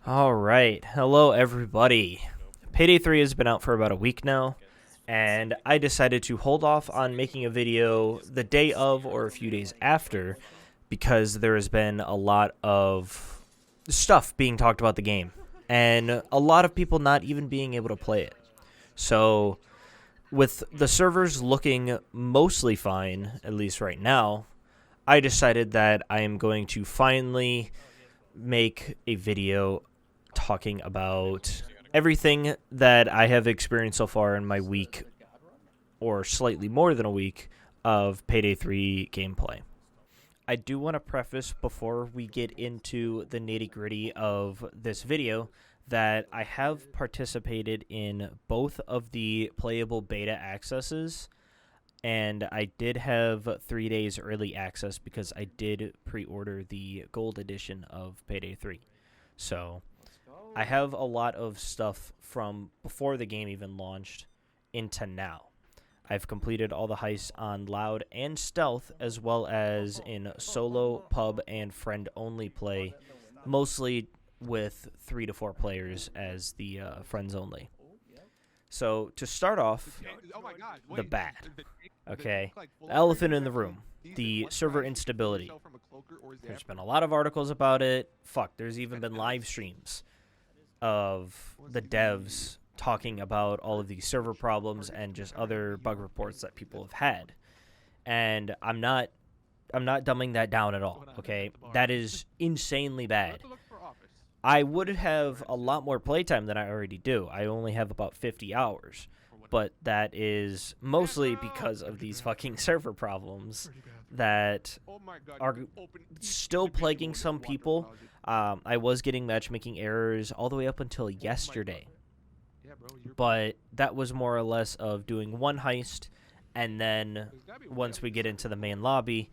All right. Hello, everybody. Payday 3 has been out for about a week now, and I decided to hold off on making a video the day of or a few days after because there has been a lot of stuff being talked about the game and a lot of people not even being able to play it. So, with the servers looking mostly fine, at least right now, I decided that I am going to finally make a video talking about everything that I have experienced so far in my week, or slightly more than a week, of Payday 3 gameplay. I do want to preface before we get into the nitty gritty of this video that I have participated in both of the playable beta accesses, and I did have 3 days early access because I did pre-order the gold edition of Payday 3. So I have a lot of stuff from before the game even launched into now. I've completed all the heists on Loud and Stealth, as well as in solo, pub, and friend-only play, mostly with 3 to 4 players as the friends-only. So to start off, the bad, okay? The elephant in the room, the server instability. There's been a lot of articles about it. Fuck, there's even been live streams of the devs talking about all of these server problems and just other bug reports that people have had. And I'm not dumbing that down at all, okay? That is insanely bad. I would have a lot more playtime than I already do. I only have about 50 hours. But that is mostly because of these fucking server problems that are still plaguing some people. I was getting matchmaking errors all the way up until yesterday. But that was more or less of doing one heist, and then once we get into the main lobby,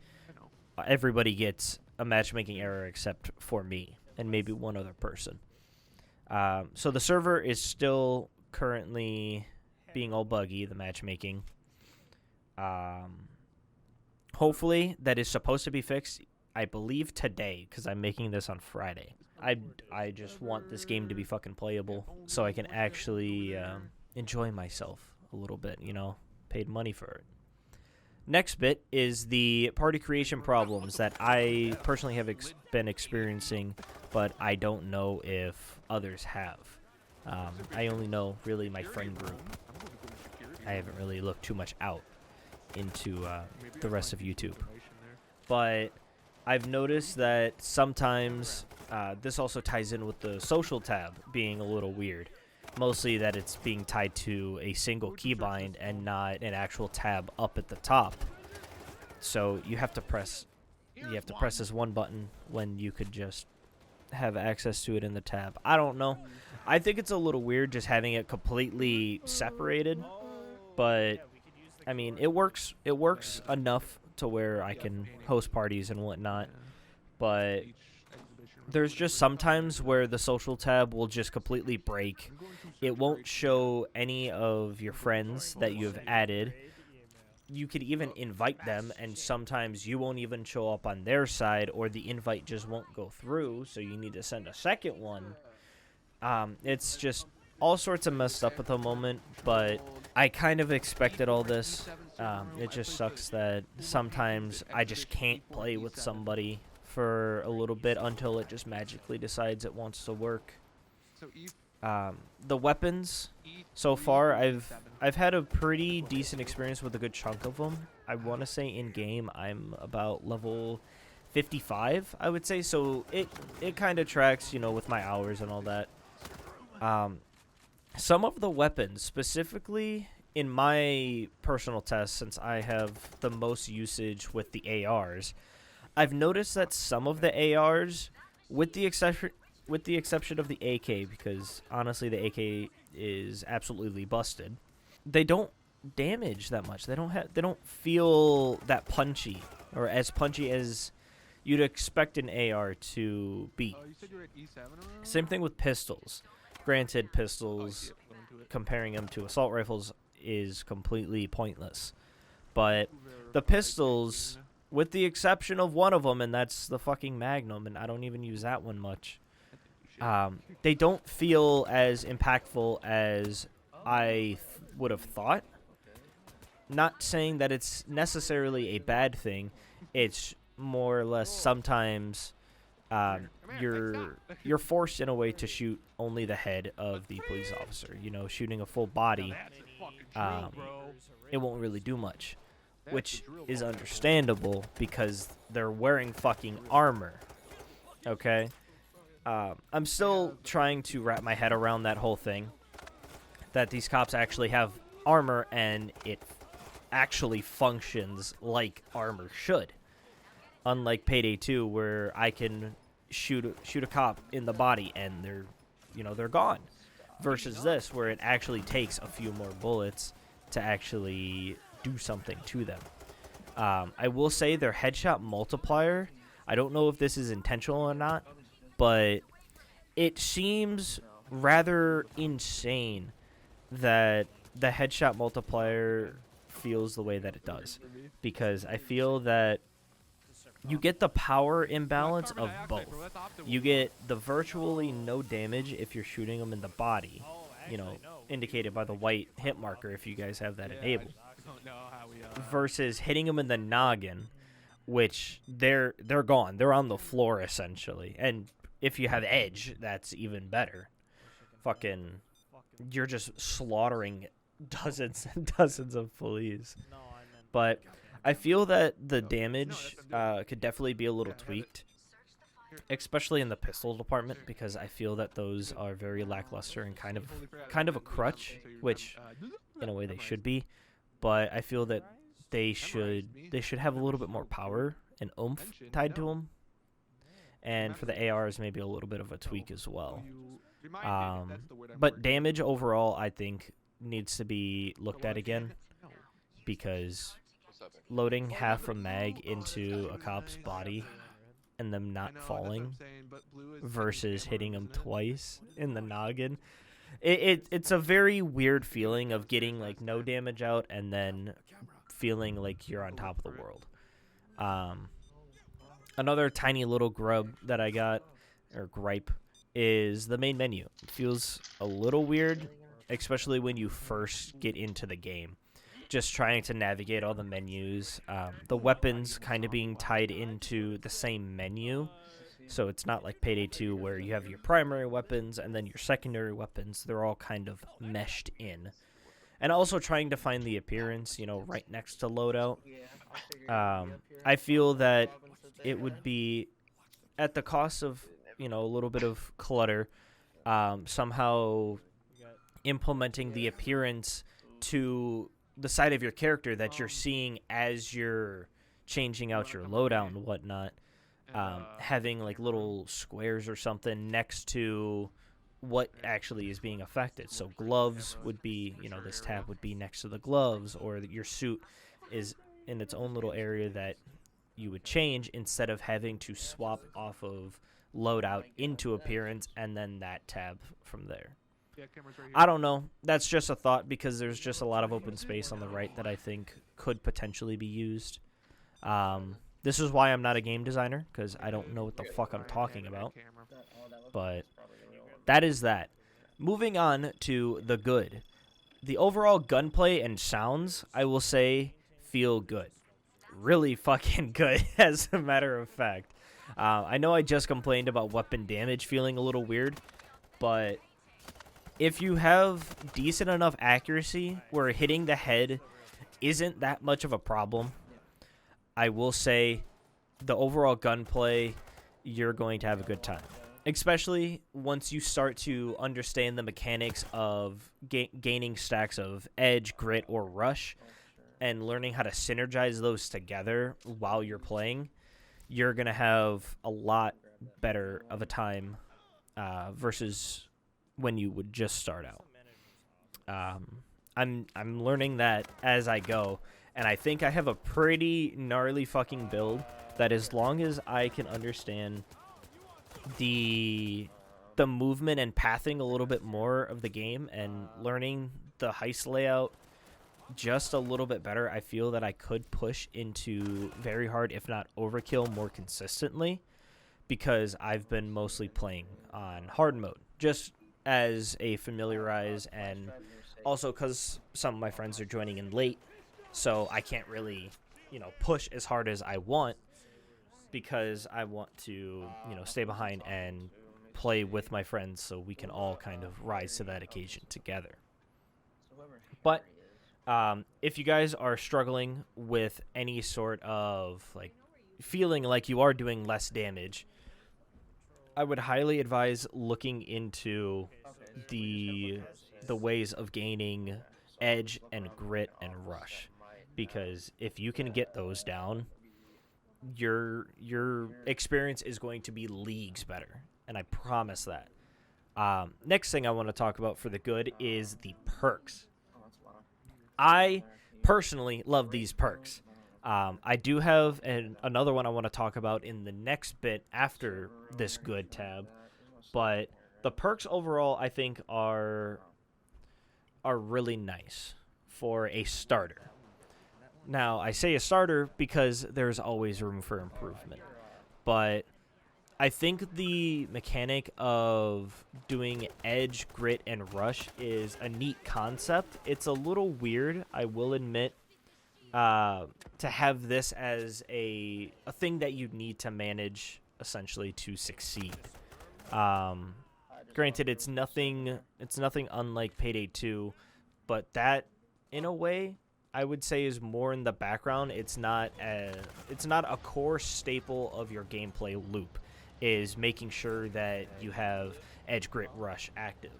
everybody gets a matchmaking error except for me and maybe one other person. So the server is still currently being all buggy, the matchmaking. Hopefully that is supposed to be fixed, I believe, today, because I'm making this on Friday. I just want this game to be fucking playable so I can actually enjoy myself a little bit, you know, paid money for it. Next bit is the party creation problems that I personally have been experiencing, but I don't know if others have. I only know, really, my friend group. I haven't really looked too much out into the rest of YouTube. But I've noticed that sometimes this also ties in with the social tab being a little weird. Mostly that it's being tied to a single keybind and not an actual tab up at the top. So you have to press this one button when you could just have access to it in the tab. I don't know. I think it's a little weird just having it completely separated, but I mean, it works enough to where I can host parties and whatnot. But there's just sometimes where the social tab will just completely break. It won't show any of your friends that you have added. You could even invite them, and sometimes you won't even show up on their side, or the invite just won't go through, so you need to send a second one. It's just all sorts of messed up at the moment, but I kind of expected all this. It just sucks that sometimes I just can't play with somebody for a little bit until it just magically decides it wants to work. The weapons, so far, I've had a pretty decent experience with a good chunk of them. I want to say in game I'm about level 55, I would say. So it kind of tracks, you know, with my hours and all that. Some of the weapons, specifically in my personal test, since I have the most usage with the ARs, I've noticed that some of the ARs, with the exception of the AK, because honestly the AK is absolutely busted, they don't damage that much. They don't feel that punchy, or as punchy as you'd expect an AR to be. Same thing with pistols. Granted, pistols, comparing them to assault rifles, is completely pointless. But the pistols, with the exception of one of them, and that's the fucking Magnum, and I don't even use that one much, They don't feel as impactful as I would have thought. Not saying that it's necessarily a bad thing. It's more or less sometimes you're forced in a way to shoot only the head of the police officer. You know, shooting a full body, it won't really do much, which is understandable because they're wearing fucking armor. Okay, I'm still trying to wrap my head around that whole thing. That these cops actually have armor and it actually functions like armor should. Unlike Payday 2, where I can shoot a cop in the body and they're gone. Versus this, where it actually takes a few more bullets to actually do something to them. I will say their headshot multiplier, I don't know if this is intentional or not, but it seems rather insane that the headshot multiplier feels the way that it does. Because I feel that you get the power imbalance of both. You get the virtually no damage if you're shooting them in the body, you know, indicated by the white hit marker if you guys have that enabled, versus hitting them in the noggin, which they're gone. They're on the floor essentially. And if you have edge, that's even better. Fucking, you're just slaughtering dozens and dozens of police. But I feel that the damage could definitely be a little tweaked, especially in the pistol department, because I feel that those are very lackluster and kind of a crutch, which in a way they should be. But I feel that they should have a little bit more power and oomph tied to them. And for the ARs, maybe a little bit of a tweak as well. But damage overall, I think, needs to be looked at again, because loading half a mag into a cop's body and them not falling versus hitting them twice in the noggin, it's a very weird feeling of getting like no damage out and then feeling like you're on top of the world. Another tiny little grub that I got, or gripe, is the main menu. It feels a little weird, especially when you first get into the game. Just trying to navigate all the menus. The weapons kind of being tied into the same menu. So it's not like Payday 2 where you have your primary weapons and then your secondary weapons. They're all kind of meshed in. And also trying to find the appearance, you know, right next to loadout. I feel that it would be at the cost of, you know, a little bit of clutter, somehow implementing the appearance to the side of your character that you're seeing as you're changing out your loadout and whatnot. Having like little squares or something next to what actually is being affected. So gloves would be, you know, this tab would be next to the gloves, or your suit is in its own little area that you would change instead of having to swap off of loadout into appearance and then that tab from there. I don't know. That's just a thought, because there's just a lot of open space on the right that I think could potentially be used. This is why I'm not a game designer, because I don't know what the fuck I'm talking about. But that is that. Moving on to the good. The overall gunplay and sounds, I will say, feel good. Really fucking good, as a matter of fact. I know I just complained about weapon damage feeling a little weird, but if you have decent enough accuracy where hitting the head isn't that much of a problem, I will say the overall gunplay, you're going to have a good time. Especially once you start to understand the mechanics of gaining stacks of edge, grit, or rush, and learning how to synergize those together while you're playing, you're going to have a lot better of a time versus when you would just start out. I'm learning that as I go, and I think I have a pretty gnarly fucking build that, as long as I can understand the movement and pathing a little bit more of the game and learning the heist layout just a little bit better, I feel that I could push into very hard, if not overkill, more consistently, because I've been mostly playing on hard mode, just as a familiarize, and also because some of my friends are joining in late, so I can't really, push as hard as I want because I want to, stay behind and play with my friends so we can all kind of rise to that occasion together. But if you guys are struggling with any sort of feeling like you are doing less damage, I would highly advise looking into the ways of gaining edge and grit and rush, because if you can get those down, your experience is going to be leagues better, and I promise that. Next thing I want to talk about for the good is the perks. I personally love these perks. I do have another one I want to talk about in the next bit after this good tab, but the perks overall I think are really nice for a starter. Now, I say a starter because there's always room for improvement, but I think the mechanic of doing edge, grit, and rush is a neat concept. It's a little weird, I will admit, to have this as a thing that you need to manage, essentially, to succeed. Granted, it's nothing unlike Payday 2, but that, in a way, I would say is more in the background. It's not a core staple of your gameplay loop, is making sure that you have edge, grit, rush active.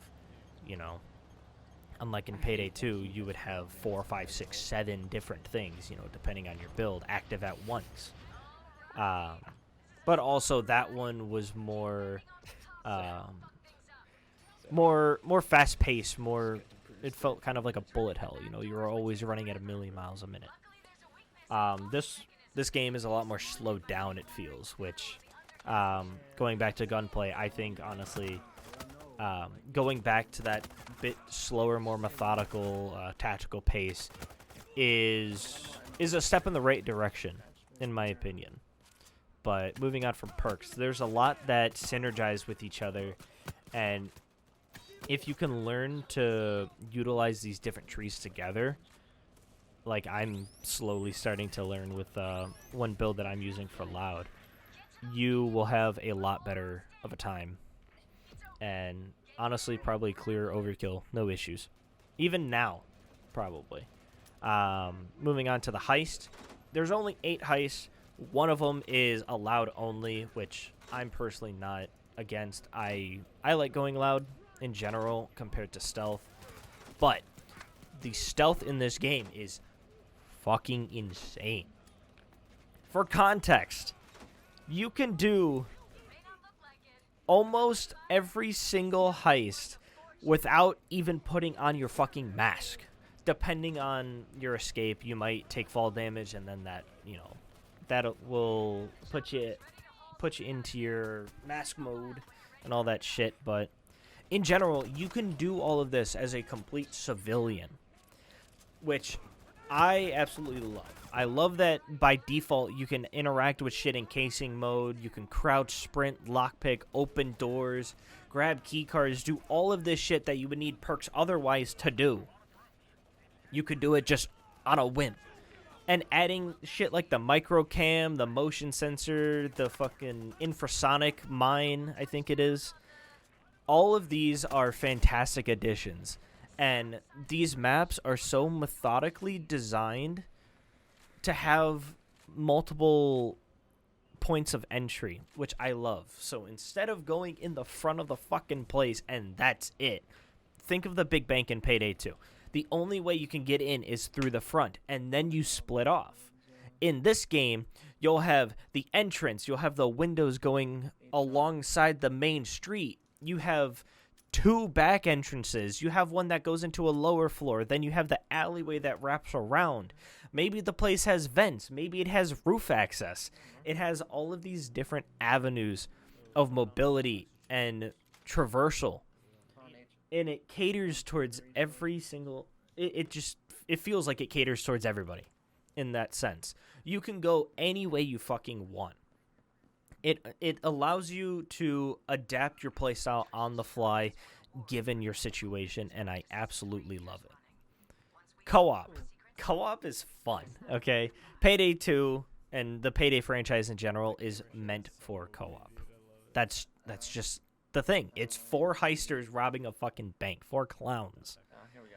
Unlike in Payday 2, you would have 4, 5, 6, 7 different things, depending on your build, active at once. But also that one was more fast paced, it felt kind of like a bullet hell. You were always running at 1,000,000 miles a minute. This game is a lot more slowed down, it feels, which, going back to gunplay, I think, honestly, going back to that bit slower, more methodical, tactical pace is a step in the right direction, in my opinion. But moving on from perks, there's a lot that synergize with each other, and if you can learn to utilize these different trees together, like I'm slowly starting to learn with one build that I'm using for Loud, you will have a lot better of a time. And honestly, probably clear overkill, no issues. Even now, probably. Moving on to the heist. There's only 8 heists. One of them is a Loud only, which I'm personally not against. I like going Loud in general compared to stealth, but the stealth in this game is fucking insane. For context, you can do almost every single heist without even putting on your fucking mask. Depending on your escape, you might take fall damage, and then that will put you into your mask mode and all that shit. But in general, you can do all of this as a complete civilian, which I absolutely love. I love that by default you can interact with shit in casing mode. You can crouch, sprint, lockpick, open doors, grab key cards, do all of this shit that you would need perks otherwise to do. You could do it just on a whim. And adding shit like the micro cam, the motion sensor, the fucking infrasonic mine, I think it is. All of these are fantastic additions. And these maps are so methodically designed to have multiple points of entry, which I love. So instead of going in the front of the fucking place and that's it, think of the Big Bank in Payday 2. The only way you can get in is through the front, and then you split off. In this game, you'll have the entrance, you'll have the windows going alongside the main street. You have 2 back entrances. You have one that goes into a lower floor. Then you have the alleyway that wraps around. Maybe the place has vents. Maybe it has roof access. It has all of these different avenues of mobility and traversal. And it caters towards every single... It feels like it caters towards everybody in that sense. You can go any way you fucking want. It allows you to adapt your playstyle on the fly given your situation, and I absolutely love it. Co-op. Co-op is fun, okay? Payday 2 and the Payday franchise in general is meant for co-op. That's just the thing. It's 4 heisters robbing a fucking bank. 4 clowns. Here we go.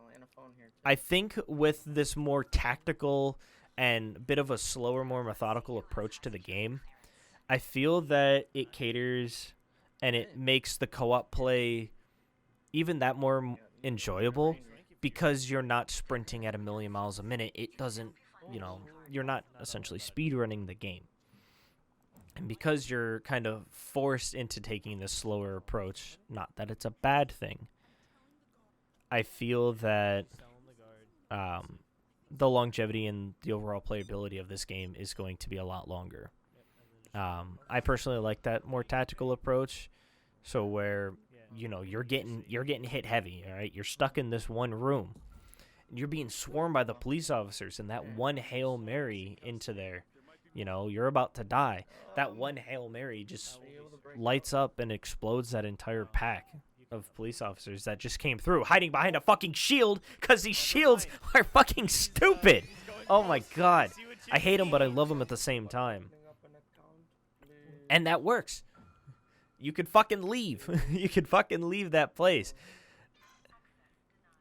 Oh, and a phone here too. I think with this more tactical and bit of a slower, more methodical approach to the game, I feel that it caters and it makes the co-op play even that more enjoyable because you're not sprinting at 1,000,000 miles a minute. It doesn't, you're not essentially speedrunning the game. And because you're kind of forced into taking this slower approach, not that it's a bad thing, I feel that the longevity and the overall playability of this game is going to be a lot longer. I personally like that more tactical approach, so where you're getting hit heavy. All right, you're stuck in this one room, and you're being swarmed by the police officers, and that one Hail Mary into there, you're about to die. That one Hail Mary just lights up and explodes that entire pack of police officers that just came through, hiding behind a fucking shield, because these shields are fucking stupid. Oh my god. I hate them, but I love them at the same time. And that works. You could fucking leave. You could fucking leave that place.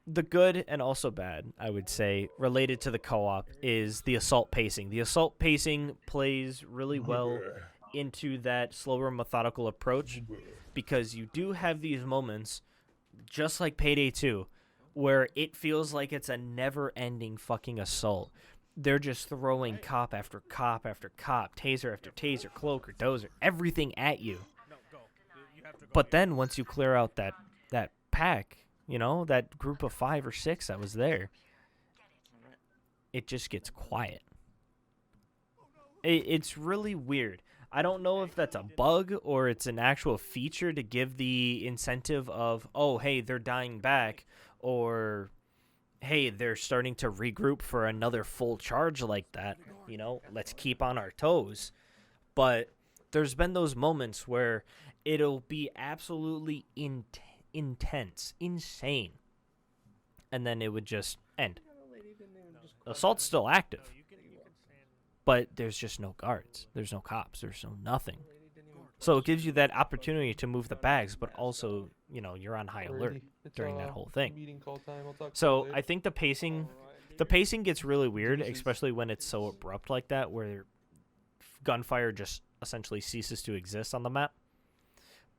The good and also bad, I would say, related to the co-op is the assault pacing. The assault pacing plays really well into that slower, methodical approach because you do have these moments, just like Payday 2, where it feels like it's a never-ending fucking assault. They're just throwing cop after cop after cop, taser after taser, cloak or dozer, everything at you. But then once you clear out that pack, that group of 5 or 6 that was there, it just gets quiet. It's really weird. I don't know if that's a bug or it's an actual feature to give the incentive of, oh, hey, they're dying back, or, hey, they're starting to regroup for another full charge like that. Let's keep on our toes. But there's been those moments where it'll be absolutely intense, insane, and then it would just end. Assault's still active, but there's just no guards. There's no cops. There's no nothing. So it gives you that opportunity to move the bags, but also, you're on high alert during that whole thing. So I think the pacing gets really weird, especially when it's so abrupt like that, where gunfire just essentially ceases to exist on the map.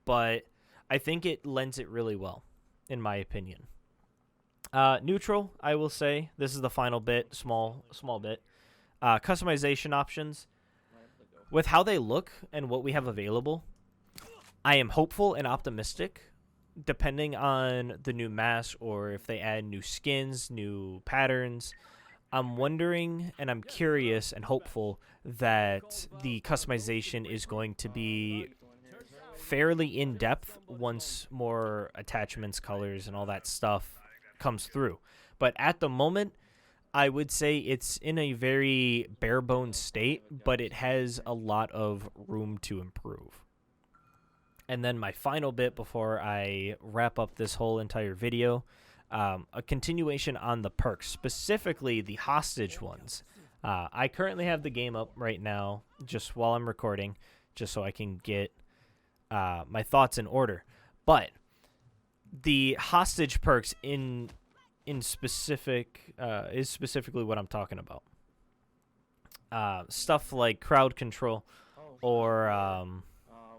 But I think it lends it really well, in my opinion. Neutral, I will say. This is the final bit, small bit. Customization options. With how they look and what we have available, I am hopeful and optimistic, depending on the new mask or if they add new skins, new patterns. I'm wondering and I'm curious and hopeful that the customization is going to be fairly in-depth once more attachments, colors, and all that stuff comes through. But at the moment, I would say it's in a very bare-bones state, but it has a lot of room to improve. And then my final bit before I wrap up this whole entire video, a continuation on the perks, specifically the hostage ones. I currently have the game up right now, just while I'm recording, just so I can get my thoughts in order. But the hostage perks in specific is specifically what I'm talking about. Stuff like crowd control, or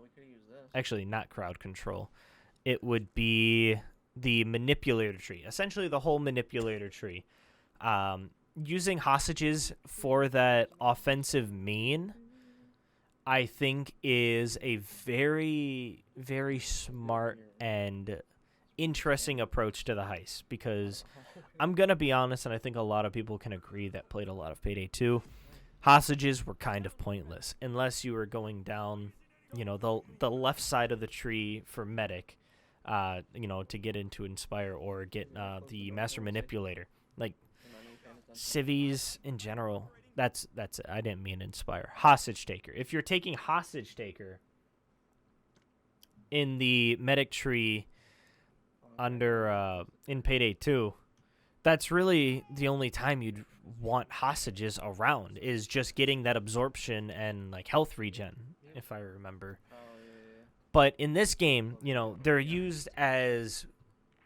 we could use this. Actually not crowd control. It would be the manipulator tree. Essentially the whole manipulator tree. Using hostages for that offensive mean, I think, is a very, very smart and interesting approach to the heist, because I'm going to be honest, and I think a lot of people can agree that played a lot of Payday 2, hostages were kind of pointless unless you were going down, the left side of the tree for medic, to get into Inspire or get the Master Manipulator. Like, civvies in general, That's it. I didn't mean inspire. Hostage taker. If you're taking hostage taker in the medic tree under in Payday 2, that's really the only time you'd want hostages around, is just getting that absorption and like health regen, if I remember. Oh, yeah. But in this game, you know, they're used as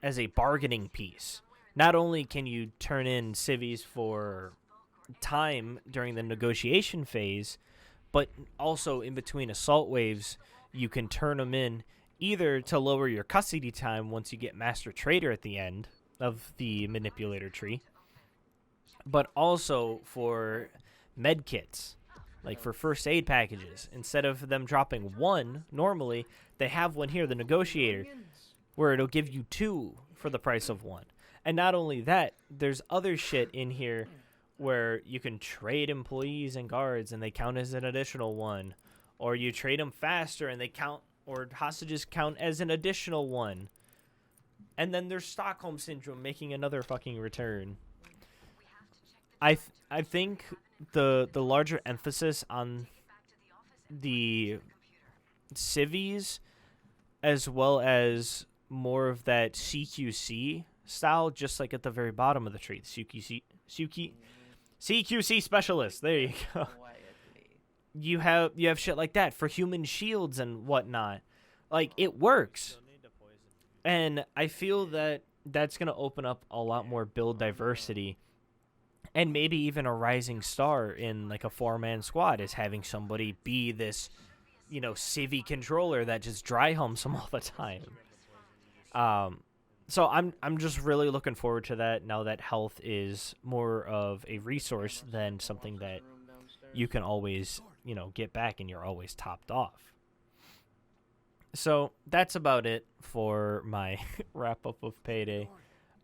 a bargaining piece. Not only can you turn in civvies for time during the negotiation phase, but also in between assault waves, you can turn them in either to lower your custody time once you get Master Trader at the end of the manipulator tree, but also for med kits, like for first aid packages. Instead of them dropping one normally, they have one here, the negotiator, where it'll give you 2 for the price of 1. And not only that, there's other shit in here where you can trade employees and guards and they count as an additional 1, or you trade them faster and they count, or hostages count as an additional 1. And then there's Stockholm Syndrome making another fucking return. I think the larger emphasis on the civvies, as well as more of that CQC style, just like at the very bottom of the tree, CQC specialist. There you go. You have shit like that for human shields and whatnot. Like, it works. And I feel that that's going to open up a lot more build diversity, and maybe even a rising star in like a 4-man squad is having somebody be this, you know, civvy controller that just dry humps them all the time. So I'm just really looking forward to that now that health is more of a resource than something that you can always, you know, get back and you're always topped off. So that's about it for my wrap-up of Payday.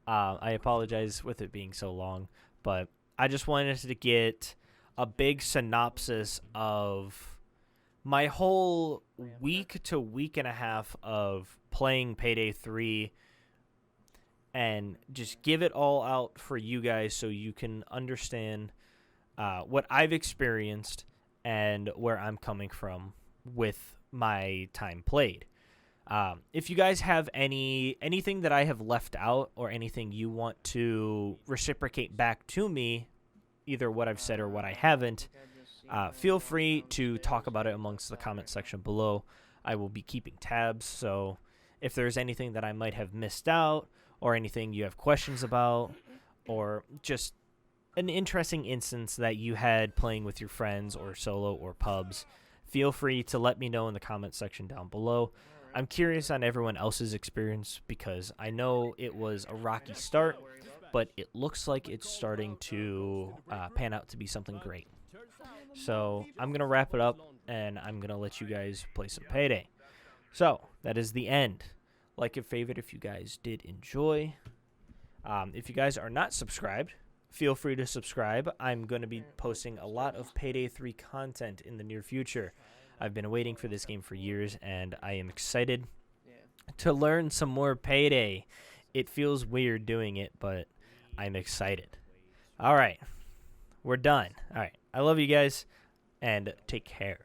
I apologize with it being so long, but I just wanted to get a big synopsis of my whole week to week and a half of playing Payday 3 and just give it all out for you guys so you can understand what I've experienced and where I'm coming from with my time played. If you guys have anything that I have left out or anything you want to reciprocate back to me, either what I've said or what I haven't, feel free to talk about it amongst the comment section below. I will be keeping tabs, so if there's anything that I might have missed out or anything you have questions about, or just an interesting instance that you had playing with your friends or solo or pubs, feel free to let me know in the comment section down below. I'm curious on everyone else's experience because I know it was a rocky start, but it looks like it's starting to pan out to be something great. So I'm going to wrap it up, and I'm going to let you guys play some Payday. So that is the end. Like and favorite if you guys did enjoy. If you guys are not subscribed, feel free to subscribe. I'm going to be posting a lot of Payday 3 content in the near future. I've been waiting for this game for years, and I am excited to learn some more Payday. It feels weird doing it, but I'm excited. All right. We're done. All right. I love you guys, and take care.